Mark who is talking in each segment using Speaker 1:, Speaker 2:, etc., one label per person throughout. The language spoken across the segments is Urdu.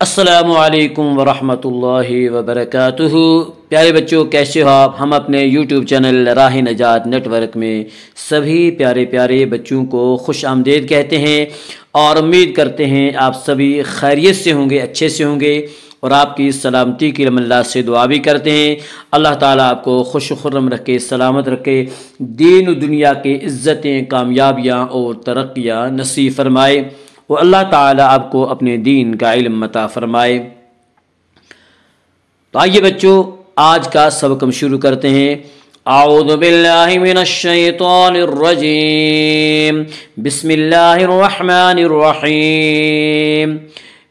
Speaker 1: السلام علیکم ورحمۃ اللہ وبرکاتہ۔ پیارے بچوں، کیسے ہو آپ؟ ہم اپنے یوٹیوب چینل راہ نجات نیٹ ورک میں سبھی پیارے بچوں کو خوش آمدید کہتے ہیں اور امید کرتے ہیں آپ سبھی خیریت سے ہوں گے، اچھے سے ہوں گے، اور آپ کی سلامتی کے لیے اللہ سے دعا بھی کرتے ہیں۔ اللہ تعالیٰ آپ کو خوش و خرم رکھے، سلامت رکھے، دین و دنیا کے عزتیں، کامیابیاں اور ترقیاں نصیب فرمائے، وہ اللہ تعالیٰ آپ کو اپنے دین کا علم عطا فرمائے۔ تو آئیے بچوں، آج کا سبق ہم شروع کرتے ہیں۔ اعوذ باللہ من الشیطان الرجیم، بسم اللہ الرحمن الرحیم۔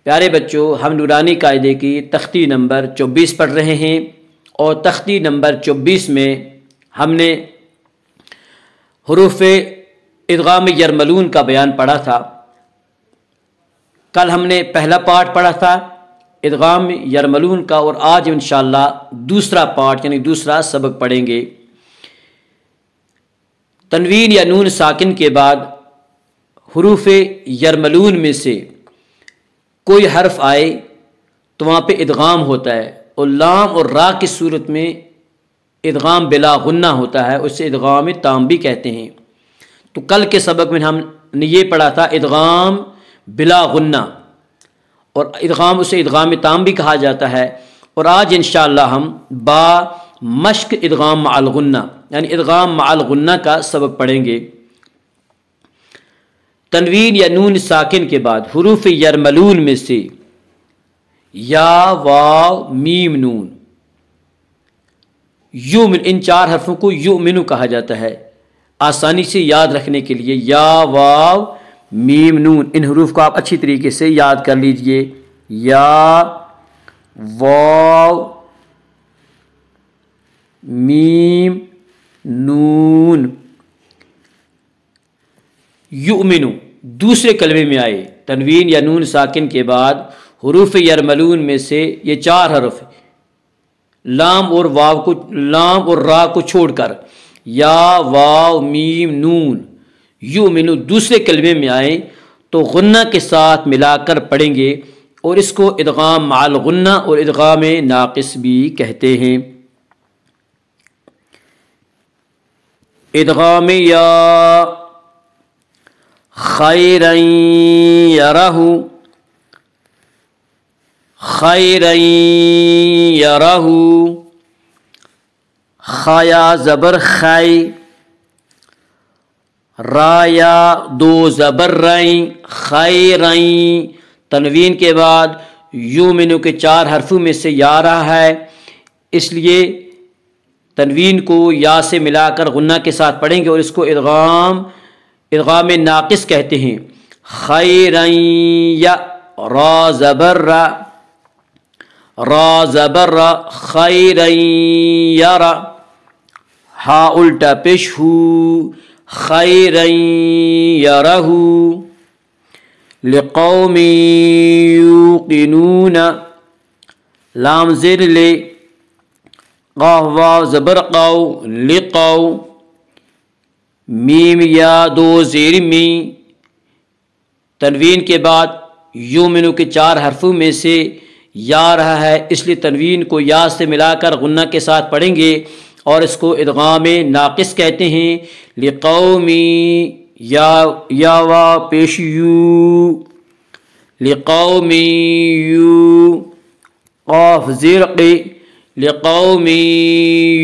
Speaker 1: پیارے بچوں، ہم نورانی قاعدے کی تختی نمبر 24 پڑھ رہے ہیں، اور تختی نمبر 24 میں ہم نے حروف ادغام یرملون کا بیان پڑھا تھا۔ کل ہم نے پہلا پارٹ پڑھا تھا ادغام یرملون کا، اور آج انشاءاللہ دوسرا پارٹ یعنی دوسرا سبق پڑھیں گے۔ تنوین یا نون ساکن کے بعد حروف یرملون میں سے کوئی حرف آئے تو وہاں پہ ادغام ہوتا ہے، اور لام اور را کی صورت میں ادغام بلا غنہ ہوتا ہے، اسے ادغام تام بھی کہتے ہیں۔ تو کل کے سبق میں ہم نے یہ پڑھا تھا ادغام بلا غنہ، اور اسے ادغام تام بھی کہا جاتا ہے۔ اور آج انشاءاللہ ہم با مشق ادغام مع الغنہ یعنی ادغام مع الغنہ کا سبق پڑھیں گے۔ تنوین یا نون ساکن کے بعد حروف یرملون میں سے یا، واو، میم، نون، یومن، ان چار حرفوں کو یؤمنو کہا جاتا ہے۔ آسانی سے یاد رکھنے کے لیے یا، واو، میم، نون، ان حروف کو آپ اچھی طریقے سے یاد کر لیجئے۔ یا، واو، میم، نون، یؤمنو دوسرے کلمے میں آئے تنوین یا نون ساکن کے بعد حروف یرملون میں سے یہ چار حرف لام اور را کو چھوڑ کر یا، واو، میم، نون، یؤمنو دوسرے کلمے میں آئیں تو غنہ کے ساتھ ملا کر پڑھیں گے، اور اس کو ادغام مع الغنہ اور ادغام ناقص بھی کہتے ہیں۔ ادغام یا، خیرا یرہ، خیرا یرہ، خیا زبر خی، رایا دو زبر رائیں، خیرائیں۔ تنوین کے بعد یومنو کے چار حرفوں میں سے یا رہا ہے، اس لیے تنوین کو یا سے ملا کر غنہ کے ساتھ پڑھیں گے، اور اس کو ادغام ناقص کہتے ہیں۔ خیرائیں یا، را زبر را، را زبر را، خیرائیں یرا، ہا الٹا پیش ہو، خیرا یرہ، لقوم یوقنون، لام زیر لے، قاف واو زبر قو، لقو، میم یا دو زیر می، تنوین کے بعد یومنو کے چار حرفوں میں سے یا رہا ہے، اس لیے تنوین کو یا سے ملا کر غنہ کے ساتھ پڑھیں گے، اور اس کو ادغام ناقص کہتے ہیں۔ لقومی یا وا پیش یو، لقومی یو، قاف زیر قی، لقومی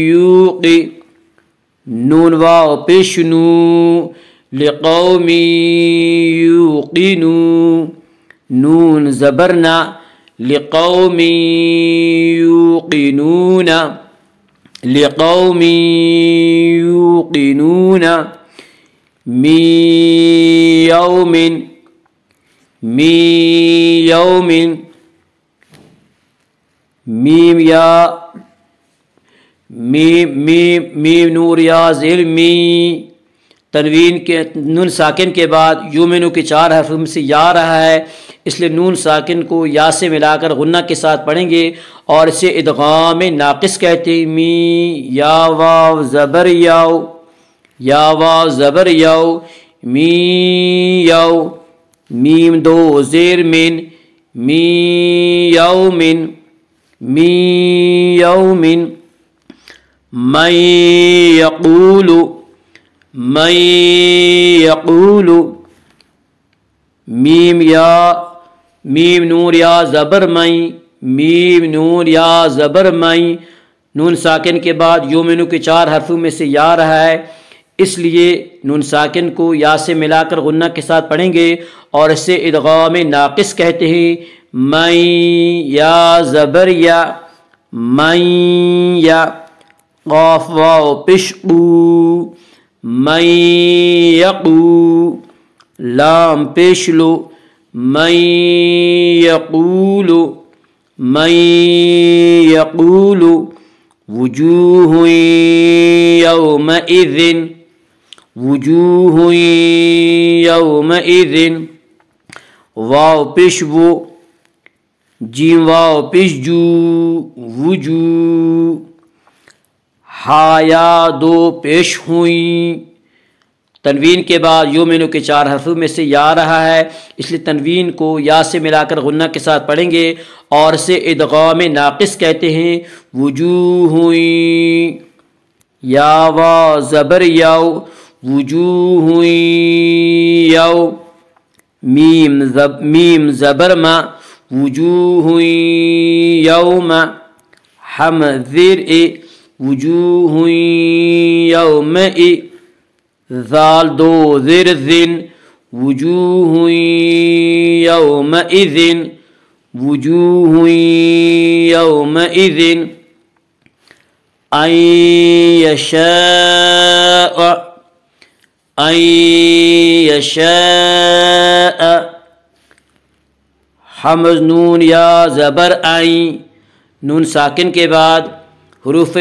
Speaker 1: یوقی، نون واو پیش نو، لقومی یوقینو، نون زبرنا، لقومی یوقینون، لقوم یوقنون، می یوم، می یوم، میم یا، میم نور یا زیر می، تنوین کے نون ساکن کے بعد یومنو کے چار حرف سے یا رہا ہے، اس لیے نون ساکن کو یا سے ملا کر غنہ کے ساتھ پڑھیں گے، اور اسے ادغام ناقص کہتے ہیں۔ می یا، واو زبر یاو، یا واو زبر یاو، می یاو، میم دو زیر من، من یومن من یومن من یقول من یقول میم یا میم نور یا زبر مئی میم نور یا زبر مئی نون ساکن کے بعد یومنو کے 4 حرفوں میں سے یا رہا ہے، اس لیے نون ساکن کو یا سے ملا کر غنہ کے ساتھ پڑھیں گے اور اسے ادغام ناقص کہتے ہیں۔ من یا زبر یا من یا قاف واو پیش قو من یقو لام پیش لو من یقول من یقول وجوہ یومئذ وجوہ یومئذ واو پیش وہ جیم واو پیش جو وجو ہا یا دو پیش ہوئیں۔ تنوین کے بعد یومنو کے 4 حرفوں میں سے یا رہا ہے، اس لیے تنوین کو یا سے ملا کر غنہ کے ساتھ پڑھیں گے اور اسے ادغام ناقص کہتے ہیں۔ وجوہ یا وا زبر یو وجوہ یو میم زبر ما وجوہ یوم ہم زر وجوہ یوم ذال دو زر ذن وجوہ یومئذ وجوہ یومئذ ان یشاء حمز نون یا زبر آئیں نون ساکن کے بعد حروف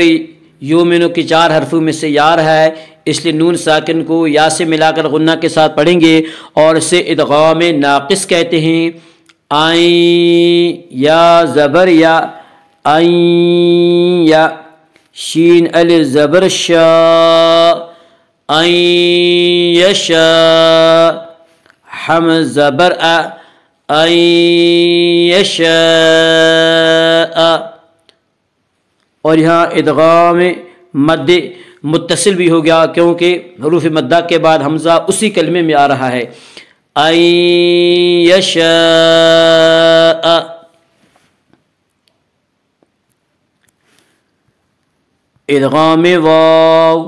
Speaker 1: یومنو کی 4 حرفوں میں سے یا رہا ہے، اس لیے نون ساکن کو یا سے ملا کر غنہ کے ساتھ پڑھیں گے اور اسے ادغام ناقص کہتے ہیں۔ آئیں یا زبر یا آئیں یا شین الف زبر شا آئیں یشا حمز زبر آئیں یشاء اور یہاں ادغام مد متصل بھی ہو گیا کیونکہ حروف مدہ کے بعد حمزہ اسی کلمے میں آ رہا ہے۔ ان یشاء ادغام واو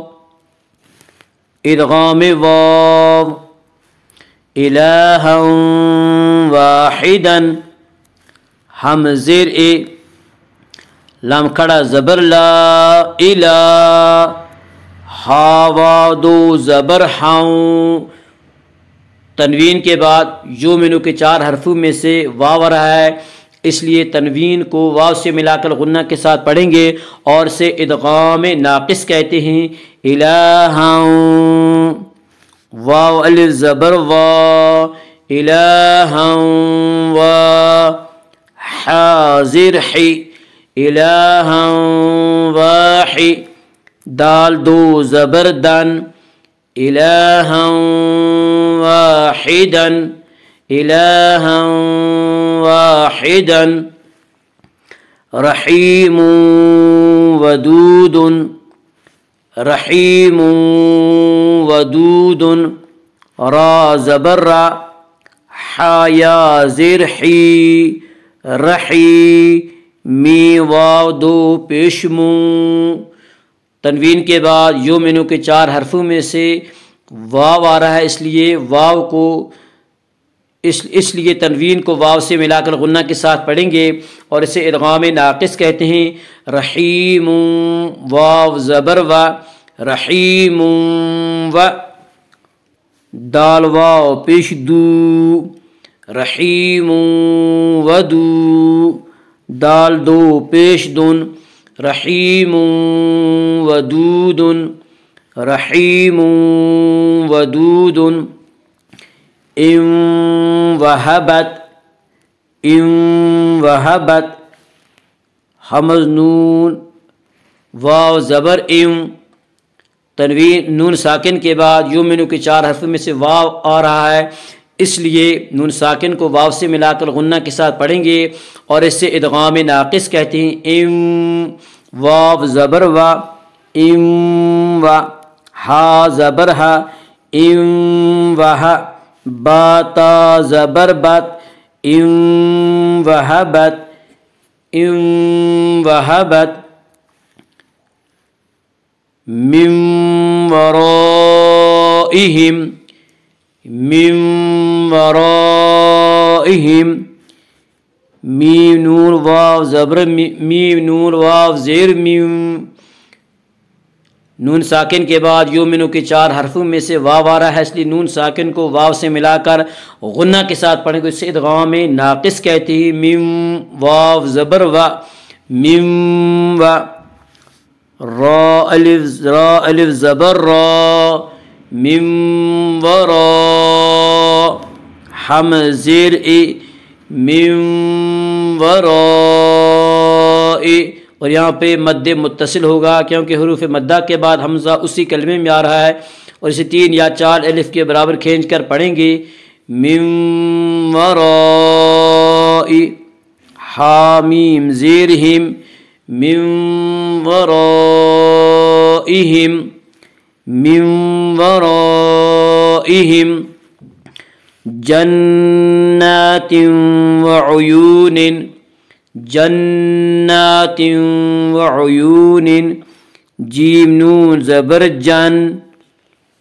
Speaker 1: الہا واحدا ہم زر لام کھڑا زبر لا الہ ہا واو دو زبر ہاؤں تنوین کے بعد یومنو کے 4 حرفوں میں سے واو آ رہا ہے، اس لیے تنوین کو واو سے ملا کر غنہ کے ساتھ پڑھیں گے اور اسے ادغام ناقص کہتے ہیں۔ الہا واو الف زبر وا الہا وا حاضر حی الہا واحی دال دو زبر دن الہا واحدا الہا واحدا رحیم ودود رحیم ودود را زبر را حا یا زر حی رحی می واو دو پیشمو تنوین کے بعد یومنو کے 4 حرفوں میں سے واو آ رہا ہے، اس لیے واو کو اس لیے تنوین کو واو سے ملا کر غنہ کے ساتھ پڑھیں گے اور اسے ادغام ناقص کہتے ہیں۔ رحیم واو زبر و رحیم و دال واو پیش دو رحیم ودو دال دو پیش دن رحیم ودود رحیم ودود ان وہبت حمز نون واو زبر ام تنوین نون ساکن کے بعد یومنو کے 4 حرفوں میں سے واو آ رہا ہے، اس لیے نون ساکن کو واو سے ملا کر غنہ کے ساتھ پڑھیں گے اور اس سے ادغام ناقص کہتے ہیں. ام واو زبر وا ام وا ہا زبر ہا ام وہا با تا زبر بت ام وہبت ام وہبت من ورائہم من ورائہم میم نون واو زبر میم نون واو زیر میم. نون ساکن کے بعد یومنو کے 4 حرفوں میں سے واو آ رہا ہے، اس لیے نون ساکن کو واو سے ملا کر غنہ کے ساتھ پڑھیں گے، اس سے ادغام ناقص کہتے ہیں. میم واو زبر وا میم وا را الف زبر را میم ورا حم زیر ای میم ورائی. اور یہاں پہ مد متصل ہوگا کیونکہ حروف مدہ کے بعد حمزہ اسی کلمے میں آ رہا ہے، اور اسے 3 یا 4 الف کے برابر کھینچ کر پڑھیں گے. من ورائی حامیم زیرہم من ورائہم من ورائہم جنات وعیون جنات وعیون. جیم نون زبر جن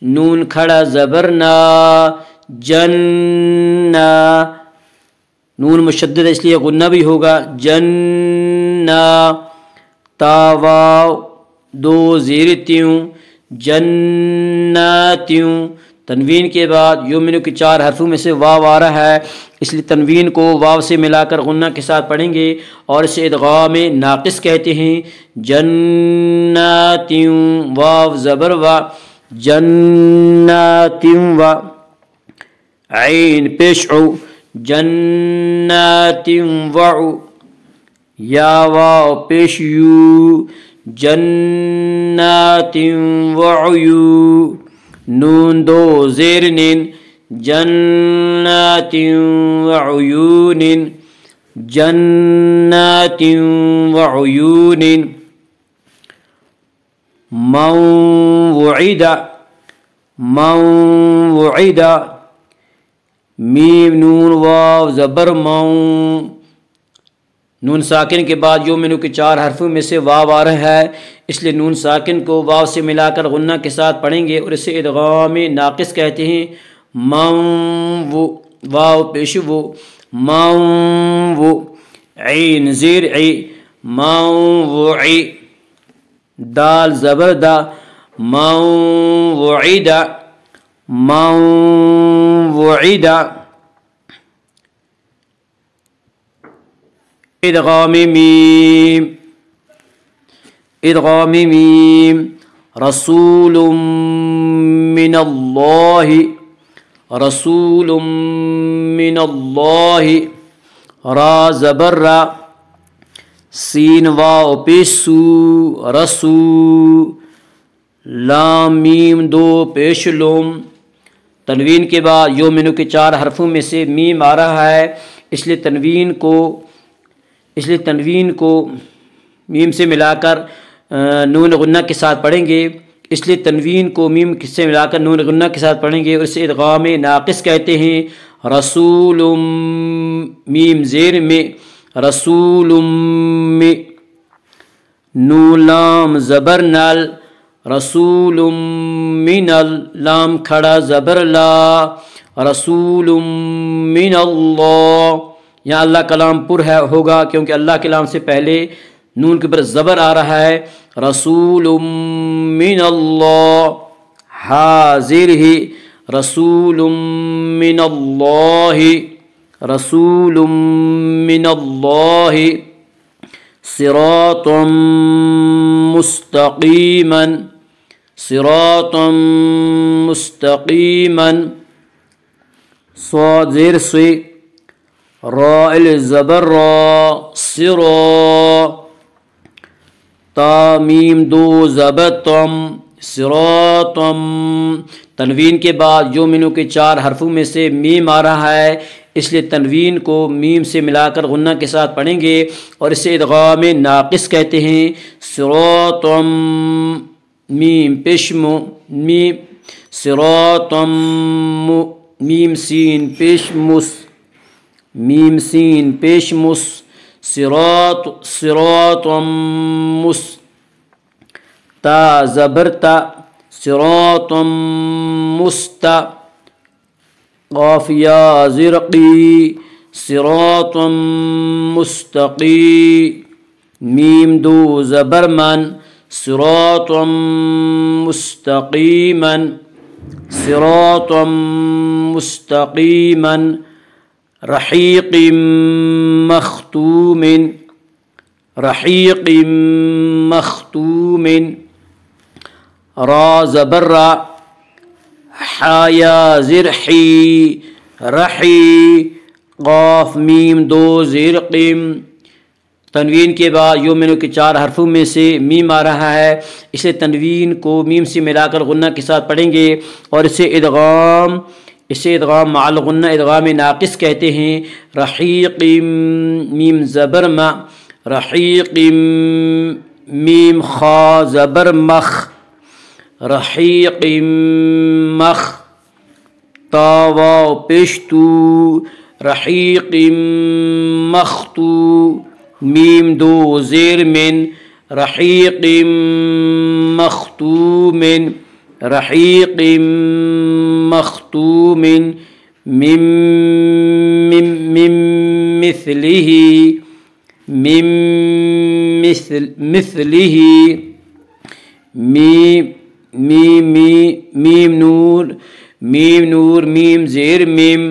Speaker 1: نون کھڑا زبر نا جننا نون مشدد اس لیے غنہ بھی ہوگا جننا. تا واو 2 زیر تیوں جناتیوں. تنوین کے بعد یومنو کے 4 حرفوں میں سے واو آ رہا ہے، اس لیے تنوین کو واو سے ملا کر غنہ کے ساتھ پڑھیں گے اور اسے ادغام ناقص کہتے ہیں. جناتیوں واو زبر وا جناتیوں وا عین پیش عو جناتیوں وعو یا واو پیش یو جناتیوں وعیو. نون 2 زیر نین جنات وعیون جنات وعیون. من وعد میم نون واو زبر مون. نون ساکن کے بعد یومنو کے 4 حرفوں میں سے واو آ رہا ہے، اس لیے نون ساکن کو واو سے ملا کر غنہ کے ساتھ پڑھیں گے اور اسے ادغام ناقص کہتے ہیں. من واو پیش وہ من وہ عین زیر عی من وعی دال زبر دا من وعید من وعید. ادغام میم رسول من اللہ رسول من اللہ را زبر را سین واو پیسو رسو لام میم 2 پیش لوم. تنوین کے بعد یومنو کے 4 حرفوں میں سے میم آ رہا ہے، اس لیے تنوین کو میم سے ملا کر نون غنہ کے ساتھ پڑھیں گے، اس لیے تنوین کو میم سے ملا کر نون غنہ کے ساتھ پڑھیں گے اور اسے ادغام ناقص کہتے ہیں. رسول میم زیر میں رسول میں نون لام زبر نل رسول من لام کھڑا زبر لا رسول من اللہ. یہاں اللہ کلام پر ہوگا کیونکہ اللہ کے لام سے پہلے نون کے اوپر زبر آ رہا ہے. رسول من اللہ حاضر ہی رسول من اللہ رسول من اللہ. صراطا مستقیما صراطا مستقیما صاد زیر سے را الزبر را سرا تا میم 2 زبر تم صراطم، تنوین کے بعد یؤمنو کے 4 حرفوں میں سے میم آ رہا ہے، اس لیے تنوین کو میم سے ملا کر غنہ کے ساتھ پڑھیں گے اور اسے ادغام ناقص کہتے ہیں۔ صراطم میم پیش میم، صراطم میم سین پیش مس، میم سین پیش مس، صراطم مس، تا زبر تا، صراطم مستا، قاف یا زرقی، صراطا مستقی، میم دو زبر من، صراطا مستقیما، صراطا مستقیما، رحیق مختوم، رحیق مختوم، را زبر را، حایا زرحی، رحی، قاف میم دو زیر قیم، تنوین کے بعد یؤمنو کے 4 حرفوں میں سے میم آ رہا ہے، اسے تنوین کو میم سے ملا کر غنہ کے ساتھ پڑھیں گے اور اسے ادغام مع الغنہ ادغام ناقص کہتے ہیں۔ رحیق میم زبر ما، رحیق میم خا زبر مخ، رحیق مخ، تا واو پیشتو، رحیق مختو، میم دو زیر من، رحیق مختوم، رحیق مختوم، من مثلہ، من مثلہ، میم نور، میم نور میم زیر میم،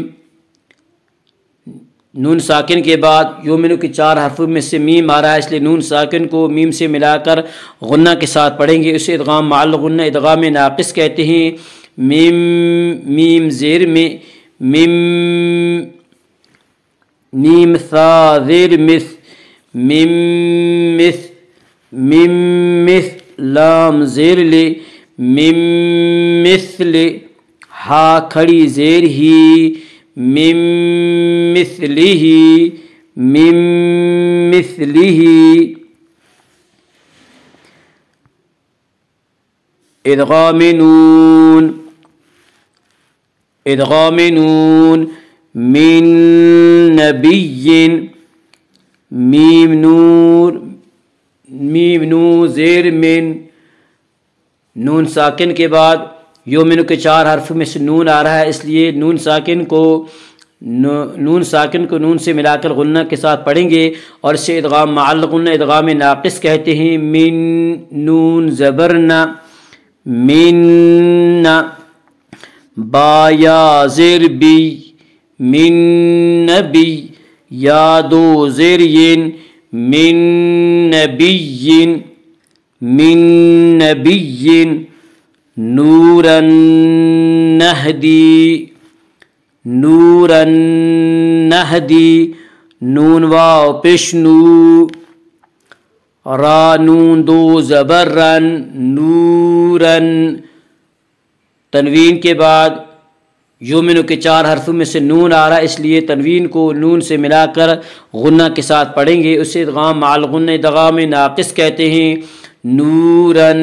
Speaker 1: نون ساکن کے بعد یؤمنو کے 4 حرفوں میں سے میم آ رہا ہے، اس لیے نون ساکن کو میم سے ملا کر غنہ کے ساتھ پڑھیں گے، اسے ادغام مع الغنہ ادغام ناقص کہتے ہیں۔ میم زیر میں، میم ثا زیر مس، میم مس، لام زیر لے، میم مثل، ہا کھڑی زیر ہی، من مثلہ، من مثلہ، ادغام نون، ادغام نون، من نبی، میم نور، میم نو زیر من، نون ساکن کے بعد یؤمنو کے 4 حرف میں سے نون آ رہا ہے، اس لیے نون ساکن کو نون سے ملا کر غنہ کے ساتھ پڑھیں گے اور اسے ادغام مع الغنہ ادغام ناقص کہتے ہیں۔ من نون زبرنا، من، با یا زیر بی، من نبی، یا دو زیر ین، من نبی، من نبی، نورا نہدی، نورا نہدی، نون واو پیشنو، را نون دو زبر رن، نورن، تنوین کے بعد یؤمنو کے 4 حرفوں میں سے نون آ رہا ہے، اس لیے تنوین کو نون سے ملا کر غنہ کے ساتھ پڑھیں گے، اسے ادغام مع الغنہ ادغام ناقص کہتے ہیں۔ نورن،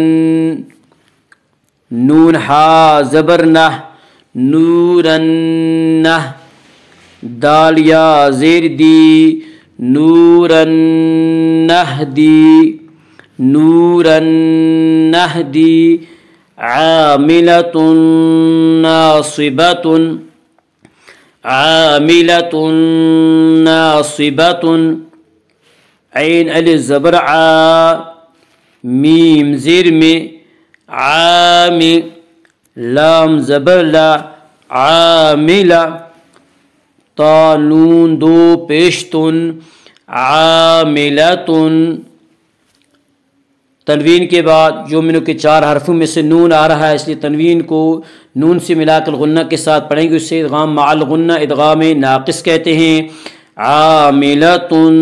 Speaker 1: نون ہا زبر نہ، نورن نہ، دال یا زیر دی، نورن نہدی، نورن نہدی، عاملۃ ناصبۃ، عاملۃ ناصبۃ، عین الف زبر عا، میم زیر میں، عام، لام زبر لا، عاملہ، تا نون دو پیشتن، عاملتن، تنوین کے بعد یؤمنو کے 4 حرفوں میں سے نون آ رہا ہے، اس لیے تنوین کو نون سے ملا کر غنہ کے ساتھ پڑھیں گے، اسے ادغام مع الغنہ ادغام ناقص کہتے ہیں۔ عاملتن،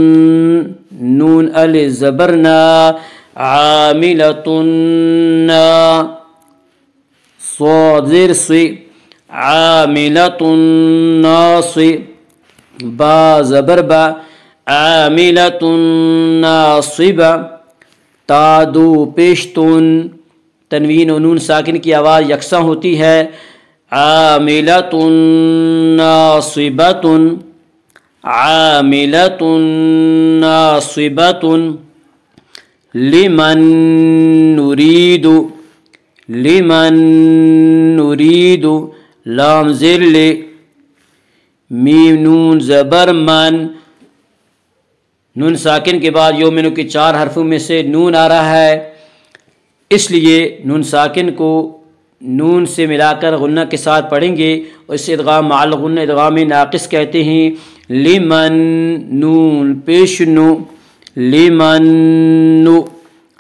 Speaker 1: نون الف زبر نا، عاملتن، صاد زیر سی عاملۃ ناصب با زبر با عاملۃ ناصبہ تا دو پیش تن تنوین و نون ساکن کی آواز یکساں ہوتی ہے عاملۃ ناصبۃ عاملۃ ناصبۃ لمن نرید لمن نرید لام زیر لے میم نون زبر من نون ساکن کے بعد یومنو کے 4 حرفوں میں سے نون آ رہا ہے، اس لیے نون ساکن کو نون سے ملا کر غنہ کے ساتھ پڑھیں گے اور اسے ادغام مع الغنہ ادغام ناقص کہتے ہیں۔ لمن نون پیش نو لمن نو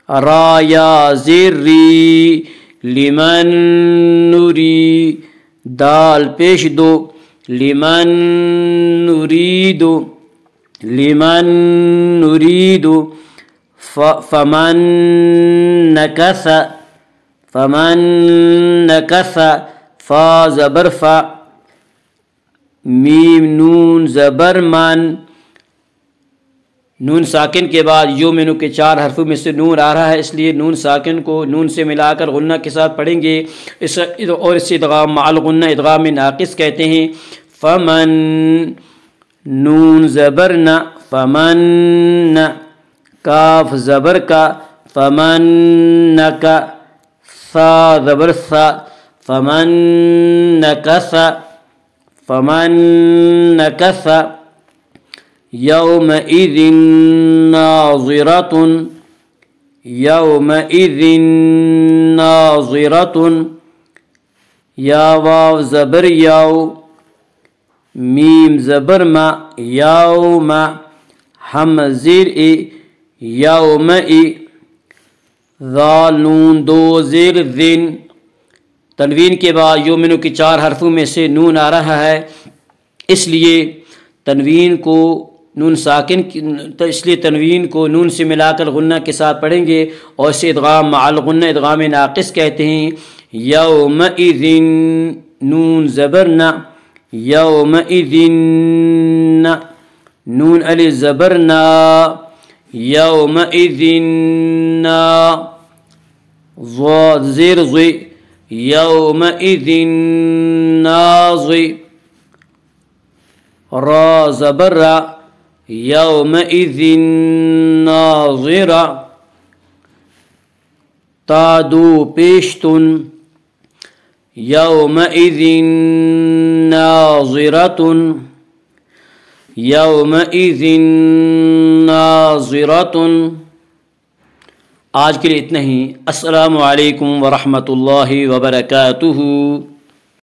Speaker 1: را یا زیر ری لمن نوری دال پیش دو لمن نرید لمن نرید فمن نکث فمن نکث فا زبر فا میم نون زبر من نون ساکن کے بعد یومنو کے 4 حرفوں میں سے نون آ رہا ہے، اس لیے نون ساکن کو نون سے ملا کر غنہ کے ساتھ پڑھیں گے اور اسے ادغام مع الغنہ ادغام ناقص کہتے ہیں۔ فمن نون زبر ن فمن کاف زبر کا فمن کا ثا زبر ثا فمن نکث فمن نکث یومئذ ناظرۃ یومئذ ناظرۃ یا واو زبر یاو میم زبر ما یوم ہم زیر ای یوم ای ذال نون دو زیر ذن تنوین کے بعد یومنو کی 4 حرفوں میں سے نون آ رہا ہے، اس لیے تنوین کو نون نون سے ملا کر غنہ کے ساتھ پڑھیں گے اور اسے ادغام مع الغنہ ادغام ناقص کہتے ہیں۔ یومئذ نون زبر ن یومئذ نون علی زبر نا یومئذ نا ضاد زیر ضی یومئذ ناضی را زبر را یومئذ ناظرہ تا دو پیشتن یومئذ ناظرۃ یومئذ ناظرۃ۔ آج کے لیے اتنا ہی، السلام علیکم ورحمۃ اللہ وبرکاتہ۔